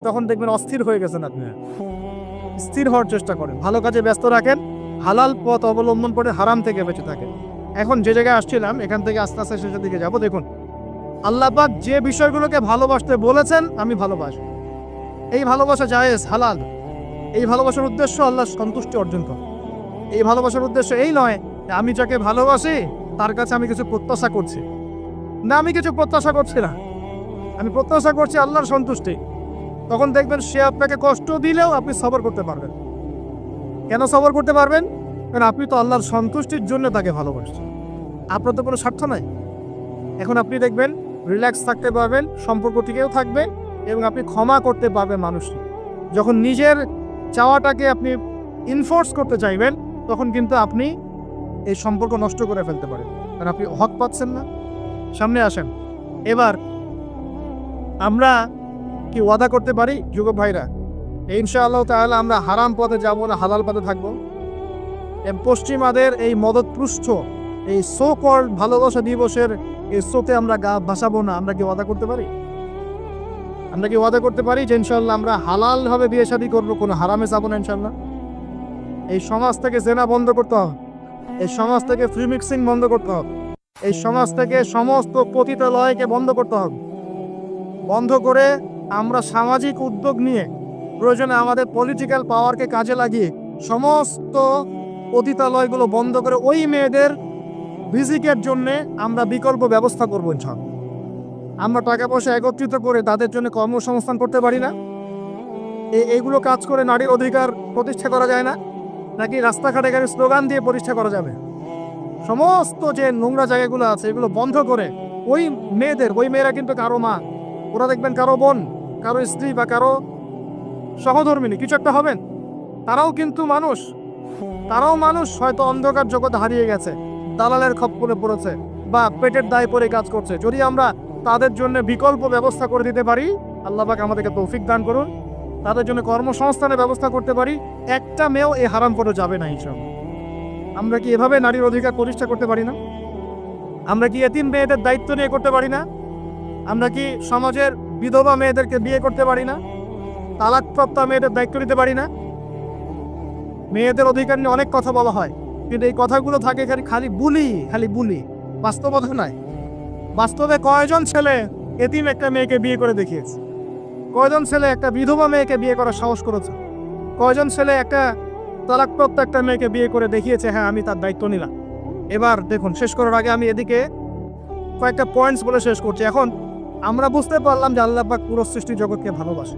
তখন দেখবেন অস্থির হয়ে গেছেন আপনি। স্থির হওয়ার চেষ্টা করেন, ভালো কাজে ব্যস্ত রাখেন, হালাল পথ অবলম্বন করে হারাম থেকে বেঁচে থাকেন। এখন যে জায়গায় আসছিলাম এখান থেকে আস্তে আস্তে শেষের দিকে যাব। দেখুন, আল্লাহ পাক যে বিষয়গুলোকে ভালোবাসতে বলেছেন আমি ভালোবাসি, এই ভালোবাসা জায়েজ, হালাল। এই ভালোবাসার উদ্দেশ্য আল্লাহর সন্তুষ্টি অর্জন করা। এই ভালোবাসার উদ্দেশ্য এই নয় যে আমি যাকে ভালোবাসি তার কাছে আমি কিছু প্রত্যাশা করছি। না, আমি কিছু প্রত্যাশা করছি না, আমি প্রত্যাশা করছি আল্লাহর সন্তুষ্টি। তখন দেখবেন সে আপনাকে কষ্ট দিলেও আপনি সবর করতে পারবেন। কেন সবর করতে পারবেন? কারণ আপনি তো আল্লাহর সন্তুষ্টির জন্য তাকে ভালোবাসছেন, আপনার তো কোনো স্বার্থ নাই। এখন আপনি দেখবেন রিল্যাক্স থাকতে পারবেন, সম্পর্ক টিকেও থাকবে এবং আপনি ক্ষমা করতে পারবেন মানুষকে। যখন নিজের চাওয়াটাকে আপনি ইনফোর্স করতে চাইবেন তখন কিন্তু আপনি এই সম্পর্ক নষ্ট করে ফেলতে পারেন, কারণ আপনি হক পাচ্ছেন না। সামনে আসেন। এবার আমরা কি ওয়াদা করতে পারি যুবক ভাইরা, ইনশাআল্লাহ তাআলা আমরা হারাম পথে যাব না, হালাল পথে থাকবো। পশ্চিমাদের এই মদতপুষ্ট এই সো কল্ড ভালোবাসা দিবসের এই শোতে আমরা গা ভাসাবো না। আমরা কি ওয়াদা করতে পারি? আমরা কি ওয়াদা করতে পারি যে ইনশাআল্লাহ আমরা হালালভাবে বিয়ে শাদী করবো, কোনো হারামে যাবো না ইনশাআল্লাহ? এই সমাজ থেকে জেনা বন্ধ করতে হবে, এই সমাজ থেকে ফ্রি মিক্সিং বন্ধ করতে হবে, এই সমাজ থেকে সমস্ত পতিতালয়কে বন্ধ করতে হবে। বন্ধ করে আমরা সামাজিক উদ্যোগ নিয়ে প্রয়োজনে আমাদের পলিটিক্যাল পাওয়ারকে কাজে লাগিয়ে সমস্ত পতিতালয়গুলো বন্ধ করে ওই মেয়েদের ভিজিকের জন্যে আমরা বিকল্প ব্যবস্থা করবো ইনশাআল্লাহ। আমরা টাকা পয়সা একত্রিত করে তাদের জন্য কর্মসংস্থান করতে পারি না? এইগুলো কাজ করে নারীর অধিকার প্রতিষ্ঠা করা যায় না? নাকি রাস্তাঘাটে গাড়ি স্লোগান দিয়ে প্রতিষ্ঠা করা যাবে? সমস্ত যে নোংরা জায়গাগুলো আছে এগুলো বন্ধ করে ওই মেয়েরা কিন্তু কারো মা, ওরা দেখবেন কারো বোন, কারো স্ত্রী বা কারো সহধর্মিনী কিছু একটা হবেন। তারাও কিন্তু মানুষ, তারাও মানুষ, হয়তো অন্ধকার জগৎ হারিয়ে গেছে, দালালের খপ্পরে পড়েছে বা পেটের দায় পরে কাজ করছে। যদি আমরা তাদের জন্য বিকল্প ব্যবস্থা করে দিতে পারি, আল্লাহ পাক আমাদেরকে তৌফিক দান করুন, তাদের জন্য কর্মসংস্থানের ব্যবস্থা করতে পারি, একটা মেয়েও এই হারাম পথে যাবে না ইনশাআল্লাহ। আমরা কি এভাবে নারীর অধিকার প্রতিষ্ঠা করতে পারি না? আমরা কি এতিম মেয়েদের দায়িত্ব নিয়ে করতে পারি না? আমরা কি সমাজের বিধবা মেয়েদেরকে বিয়ে করতে পারি না? তালাকপ্রাপ্ত মেয়েদের দায়িত্ব নিতে পারি না? মেয়েদের অধিকার নিয়ে অনেক কথা বলা হয়, কিন্তু এই কথাগুলো থাকে খালি বুলি, বাস্তবতা নয়। বাস্তবে কয়জন ছেলে এতিম একটা মেয়েকে বিয়ে করে দেখিয়েছে? কয়জন ছেলে একটা বিধবা মেয়েকে বিয়ে করার সাহস করেছে? কয়জন ছেলে একটা তালাকপ্রাপ্ত একটা মেয়েকে বিয়ে করে দেখিয়েছে হ্যাঁ আমি তার দায়িত্ব নিলাম? এবার দেখুন, শেষ করার আগে আমি এদিকে কয়েকটা পয়েন্টস বলে শেষ করছি। এখন আমরা বুঝতে পারলাম যে আল্লাহ পাক পুরো সৃষ্টি জগৎকে ভালোবাসে।